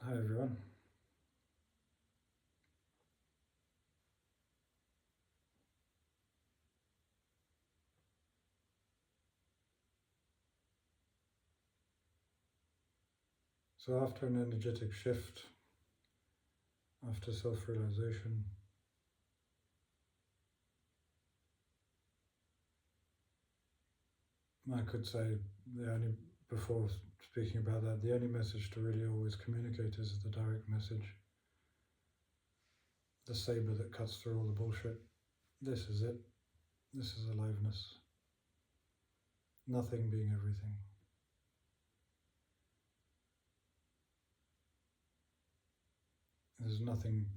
Hi everyone. So after an energetic shift, after self-realization, I could say before speaking about that, the only message to really always communicate is the direct message. The saber that cuts through all the bullshit. This is it. This is aliveness. Nothing being everything. There's nothing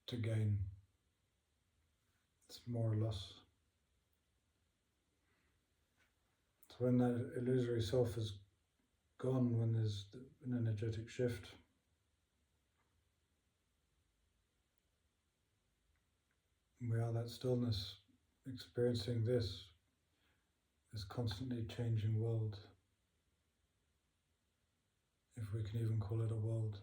to gain. It's more or less. So when that illusory self is gone, when there's an energetic shift, we are that stillness, experiencing this constantly changing world, if we can even call it a world.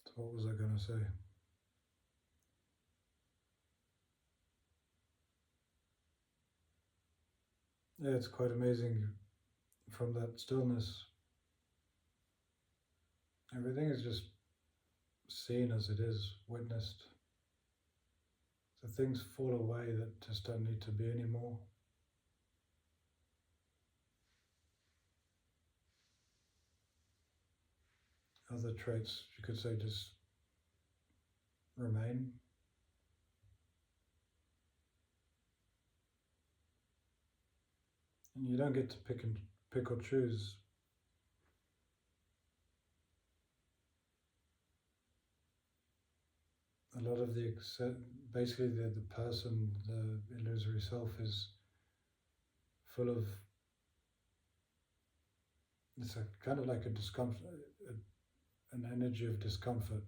So what was I going to say? Yeah, it's quite amazing. From that stillness, everything is just seen as it is, witnessed. So things fall away that just don't need to be anymore. Other traits, you could say, just remain. And you don't get to pick or choose. A lot of basically the person, the illusory self, is full of, it's a kind of like a discomfort, an energy of discomfort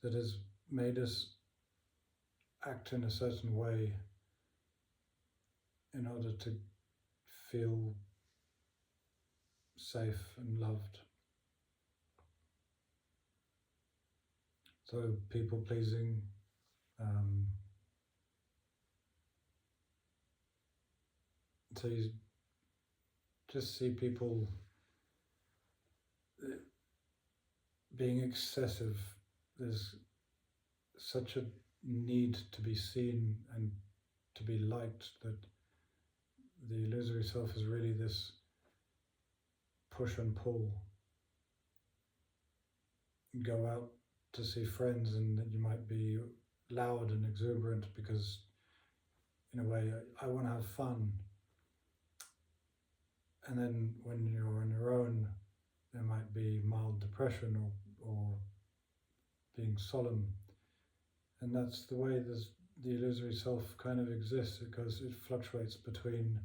that has made us act in a certain way in order to feel safe and loved. So people pleasing, um, so you just see people being excessive. There's such a need to be seen and to be liked that the illusory self is really this push and pull. You go out to see friends and you might be loud and exuberant because, in a way, I want to have fun. And then when you're on your own, there might be mild depression or being solemn. And that's the way the illusory self kind of exists. It fluctuates between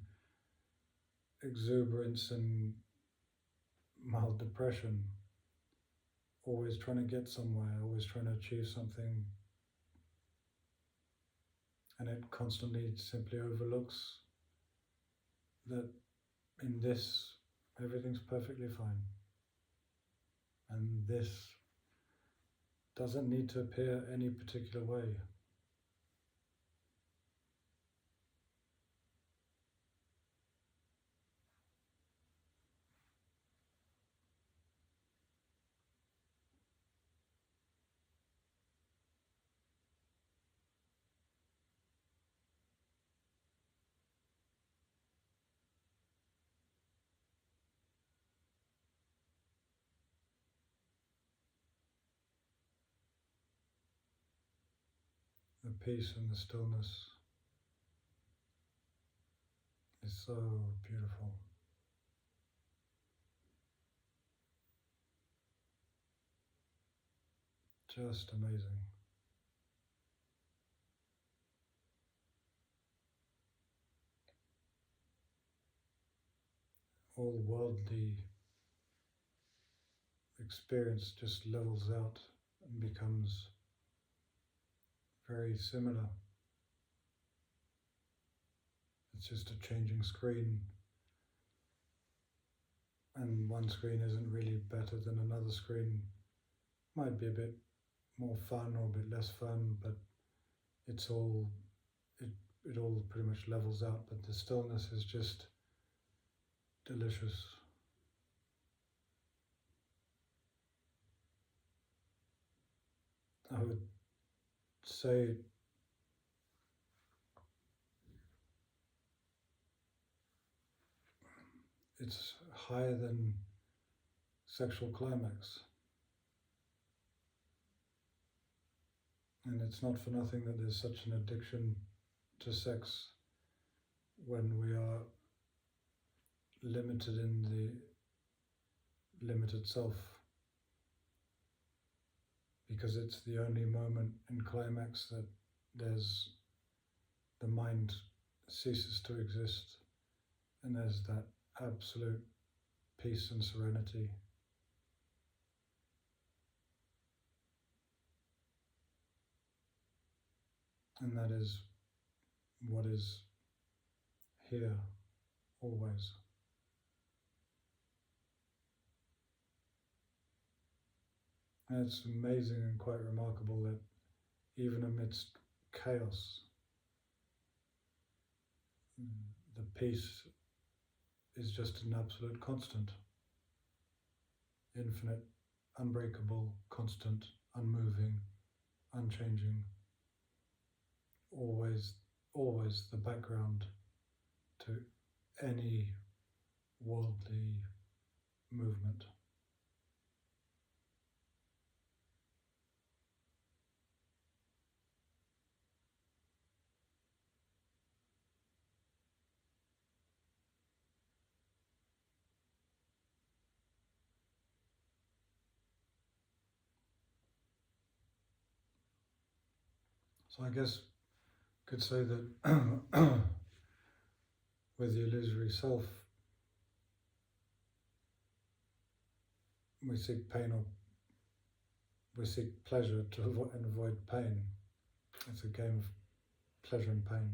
exuberance and mild depression, always trying to get somewhere, always trying to achieve something. And it constantly simply overlooks that in this, everything's perfectly fine. And this doesn't need to appear any particular way. The peace and the stillness is so beautiful. Just amazing. All worldly experience just levels out and becomes very similar. It's just a changing screen, and one screen isn't really better than another screen. Might be a bit more fun or a bit less fun, but it all pretty much levels out. But the stillness is just delicious. I would say it's higher than sexual climax. And it's not for nothing that there's such an addiction to sex when we are limited in the limited self, because it's the only moment in climax that the mind ceases to exist, and there's that absolute peace and serenity. And that is what is here always. And it's amazing and quite remarkable that even amidst chaos, the peace is just an absolute constant, infinite, unbreakable, constant, unmoving, unchanging, always the background to any worldly movement. So I guess could say that with the illusory self, we seek pain or we seek pleasure to avoid pain. It's a game of pleasure and pain.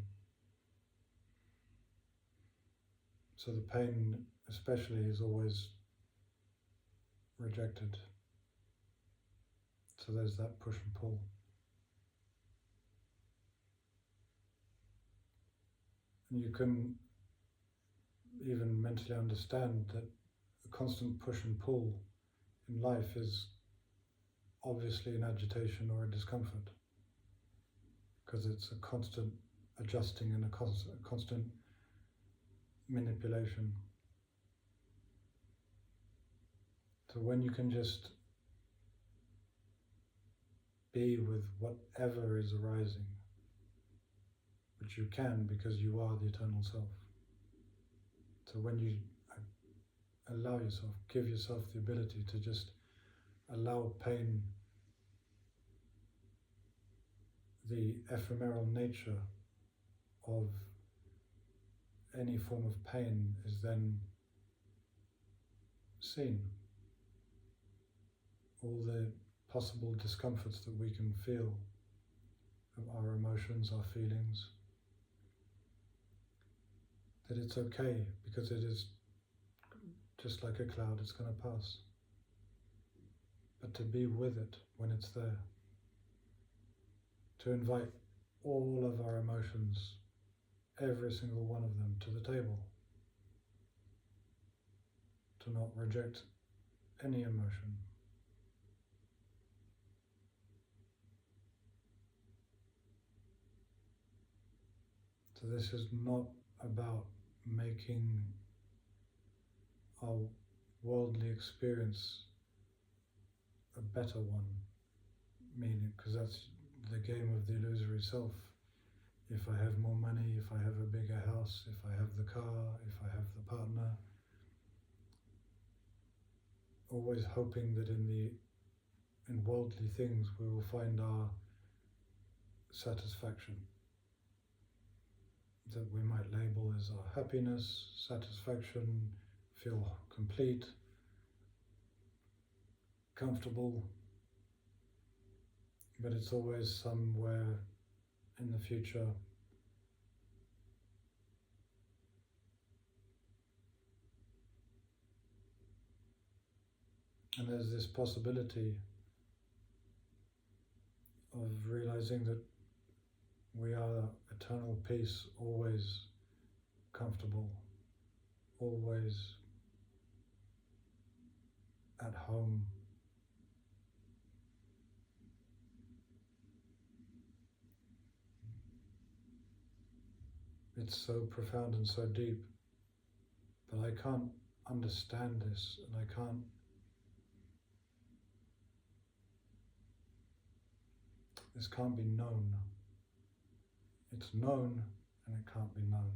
So the pain especially is always rejected. So there's that push and pull. And you can even mentally understand that the constant push and pull in life is obviously an agitation or a discomfort, because it's a constant adjusting and a constant manipulation. So when you can just be with whatever is arising, which you can because you are the eternal self. So when you allow yourself, give yourself the ability to just allow pain, the ephemeral nature of any form of pain is then seen. All the possible discomforts that we can feel of our emotions, our feelings, that it's okay because it is just like a cloud, it's going to pass. But to be with it when it's there, to invite all of our emotions, every single one of them, to the table, to not reject any emotion. So this is not about making our worldly experience a better one, meaning, because that's the game of the illusory self. If I have more money, if I have a bigger house, if I have the car, if I have the partner, always hoping that in worldly things we will find our satisfaction, that we might label as our happiness, satisfaction, feel complete. comfortable, but it's always somewhere in the future. And there's this possibility of realizing that we are eternal peace, always comfortable, always at home. It's so profound and so deep, but I can't understand this, and this can't be known. It's known, and it can't be known.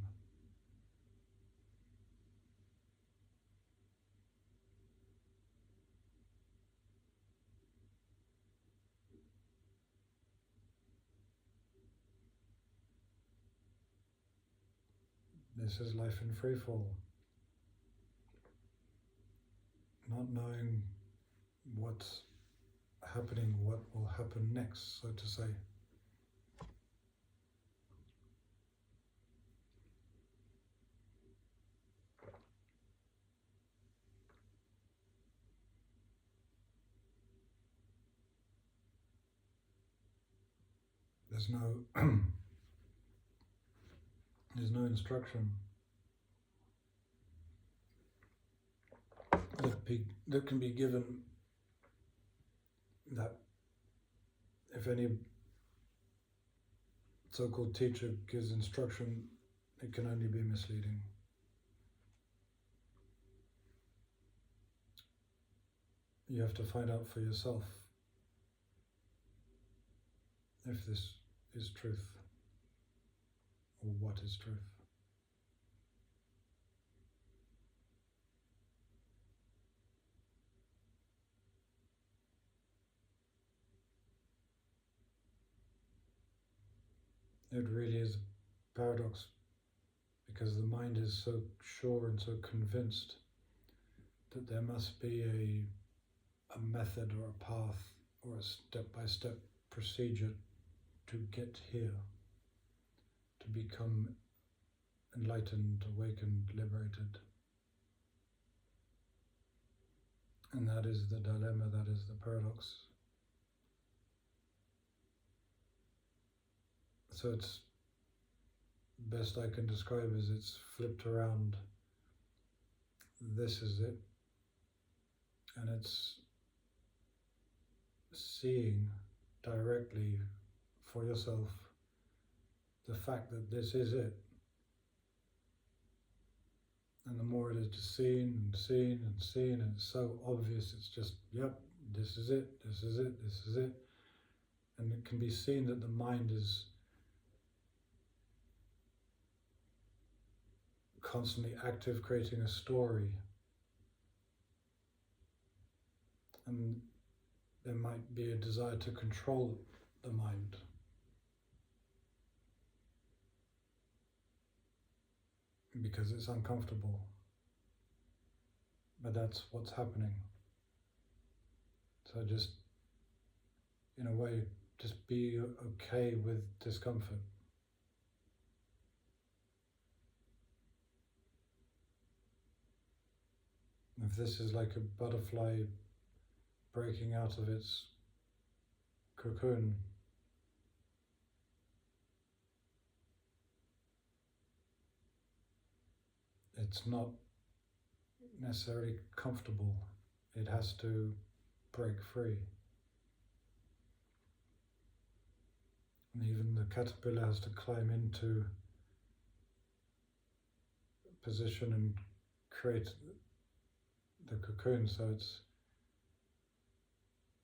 This is life in freefall. Not knowing what's happening, what will happen next, so to say. There's no instruction that can be given, that if any so-called teacher gives instruction, it can only be misleading. You have to find out for yourself if this is truth, or what is truth. It really is a paradox, because the mind is so sure and so convinced that there must be a method or a path or a step-by-step procedure to get here, to become enlightened, awakened, liberated. And that is the dilemma, that is the paradox. So it's best I can describe as it's flipped around. This is it. And it's seeing directly for yourself the fact that this is it. And the more it is just seen and seen and seen, and it's so obvious, it's just, yep, this is it, this is it, this is it. And it can be seen that the mind is constantly active, creating a story. And there might be a desire to control the mind. Because it's uncomfortable. But that's what's happening. So just, in a way, just be okay with discomfort. If this is like a butterfly breaking out of its cocoon, it's not necessarily comfortable. It has to break free. And even the caterpillar has to climb into position and create the cocoon. So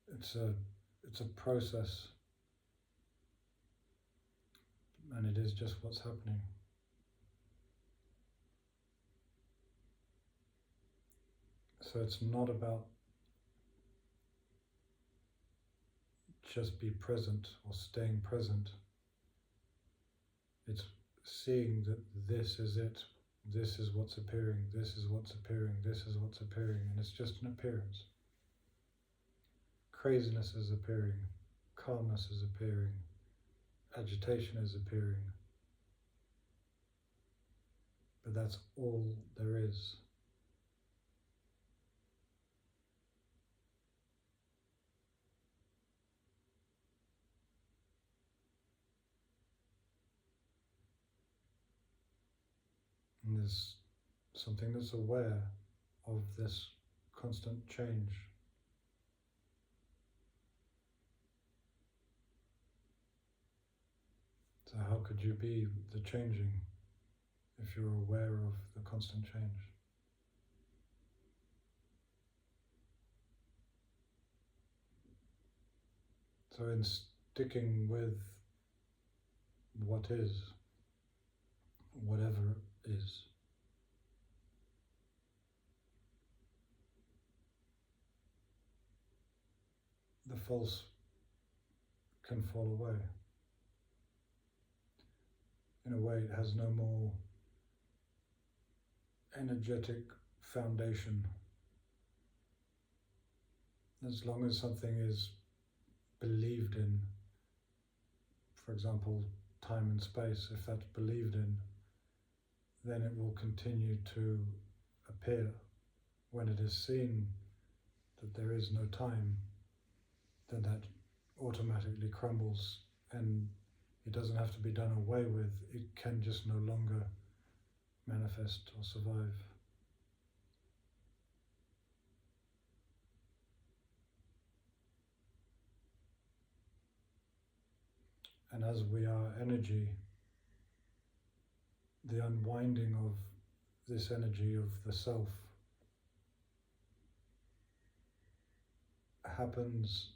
it's a process, and it is just what's happening. So it's not about just be present or staying present. It's seeing that this is it, this is what's appearing, this is what's appearing, this is what's appearing, and it's just an appearance. craziness is appearing, calmness is appearing, agitation is appearing. But that's all there is. And there's something that's aware of this constant change. So how could you be the changing if you're aware of the constant change? So in sticking with what is, whatever is, the false can fall away. In a way, it has no more energetic foundation. As long as something is believed in, for example, time and space, if that's believed in, then it will continue to appear. When it is seen that there is no time, then that automatically crumbles, and it doesn't have to be done away with, it can just no longer manifest or survive. And as we are energy, the unwinding of this energy of the self happens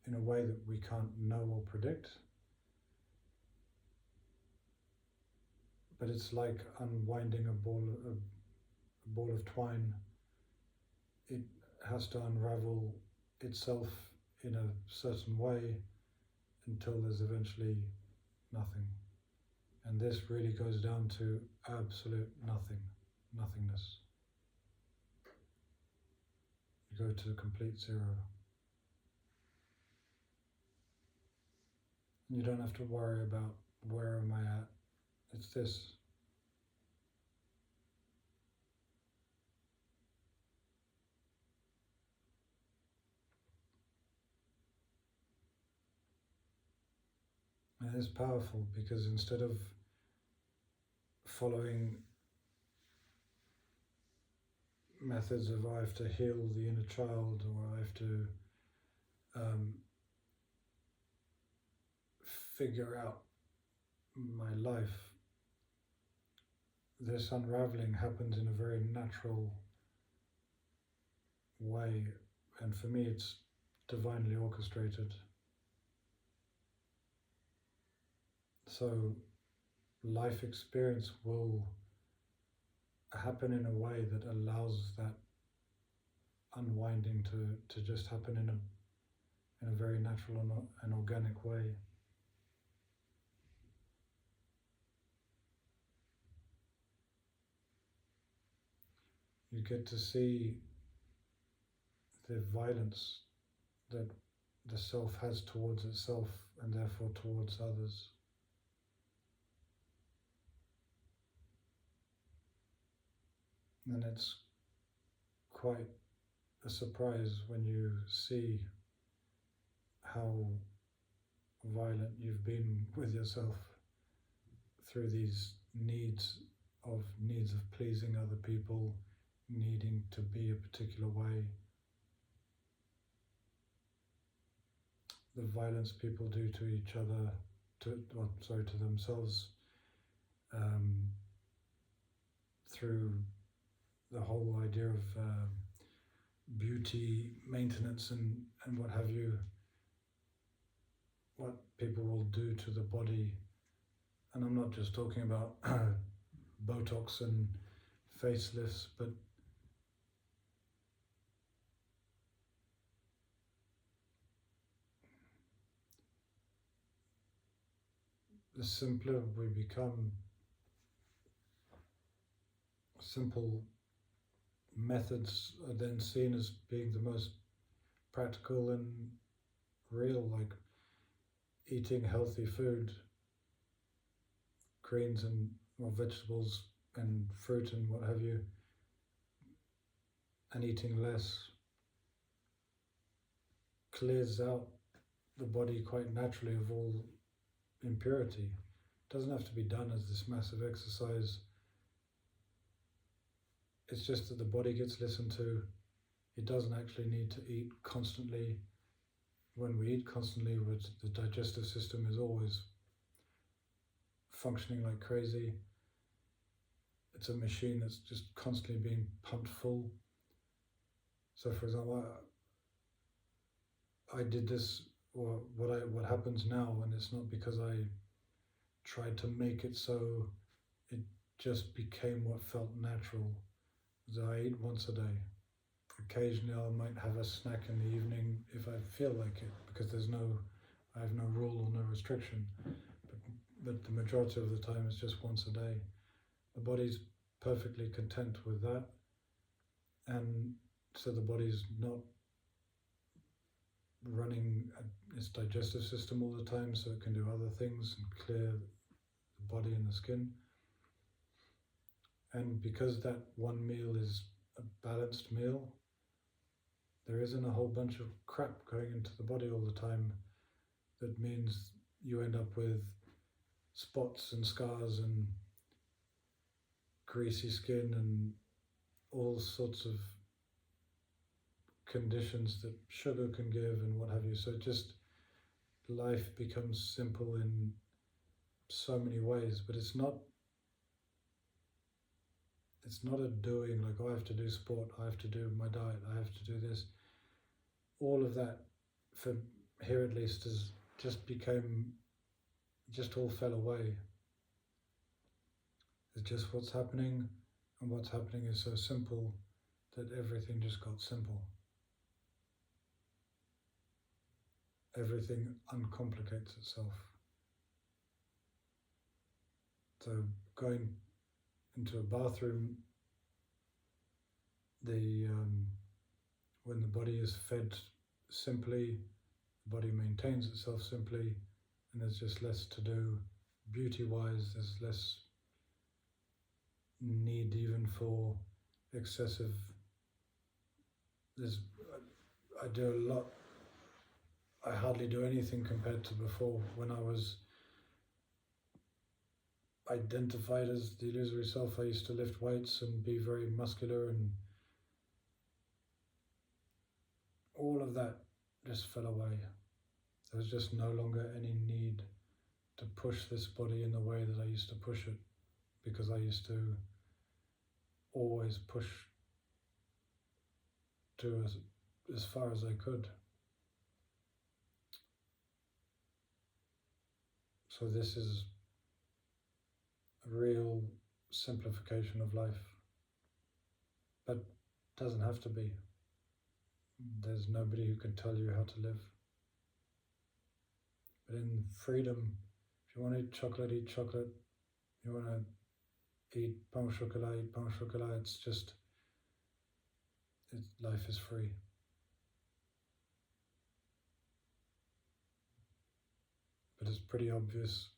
in a way that we can't know or predict, but it's like unwinding a ball of twine. It has to unravel itself in a certain way until there's eventually nothing. And this really goes down to absolute nothingness. You go to complete zero. You don't have to worry about where am I at. It's this. And it's powerful because instead of following methods of I have to heal the inner child, or I have to figure out my life, this unraveling happens in a very natural way, and for me it's divinely orchestrated. So life experience will happen in a way that allows that unwinding to just happen in a very natural and organic way. You get to see the violence that the self has towards itself and therefore towards others. And it's quite a surprise when you see how violent you've been with yourself through these needs of pleasing other people, needing to be a particular way. The violence people do to each other, to themselves, through the whole idea of beauty maintenance and what have you, what people will do to the body. And I'm not just talking about Botox and facelifts, but the simpler we become, simple methods are then seen as being the most practical and real, like eating healthy food, greens and vegetables and fruit and what have you, and eating less clears out the body quite naturally of all impurity. It doesn't have to be done as this massive exercise. It's just that the body gets listened to. It doesn't actually need to eat constantly. When we eat constantly, the digestive system is always functioning like crazy. It's a machine that's just constantly being pumped full. So for example, I did this, or what happens now, and it's not because I tried to make it so, it just became what felt natural. So I eat once a day. Occasionally I might have a snack in the evening if I feel like it, because I have no rule or no restriction. But the majority of the time it's just once a day. The body's perfectly content with that, and so the body's not running its digestive system all the time, so it can do other things and clear the body and the skin. And because that one meal is a balanced meal, there isn't a whole bunch of crap going into the body all the time. That means you end up with spots and scars and greasy skin and all sorts of conditions that sugar can give and what have you. So just life becomes simple in so many ways, but it's not a doing, like, oh, I have to do sport, I have to do my diet, I have to do this. All of that, for here at least, has just all fell away. It's just what's happening, and what's happening is so simple that everything just got simple. Everything uncomplicates itself. So going into a bathroom, when the body is fed simply, the body maintains itself simply, and there's just less to do beauty-wise. There's less need even for excessive. I do a lot. I hardly do anything compared to before, when I was identified as the illusory self. I used to lift weights and be very muscular, and all of that just fell away. There was just no longer any need to push this body in the way that I used to push it, because I used to always push to as far as I could. So this is a real simplification of life, but doesn't have to be. There's nobody who can tell you how to live. But in freedom, if you want to eat chocolate, eat chocolate. You want to eat pain au chocolat, eat pain au chocolat. It's just, life is free. But it's pretty obvious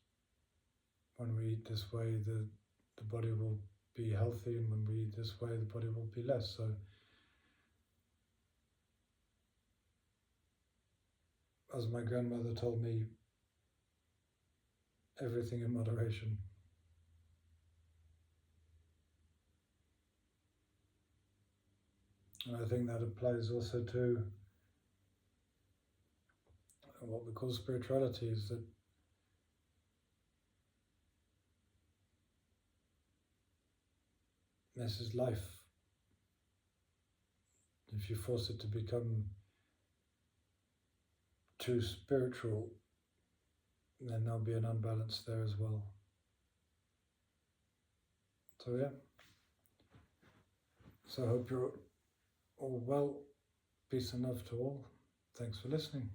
when we eat this way, the body will be healthy, and when we eat this way, the body will be less. So as my grandmother told me, everything in moderation. And I think that applies also to what we call spirituality, is that this is life. If you force it to become too spiritual, then there'll be an unbalance there as well. So yeah. So I hope you're all well. Peace and love to all. Thanks for listening.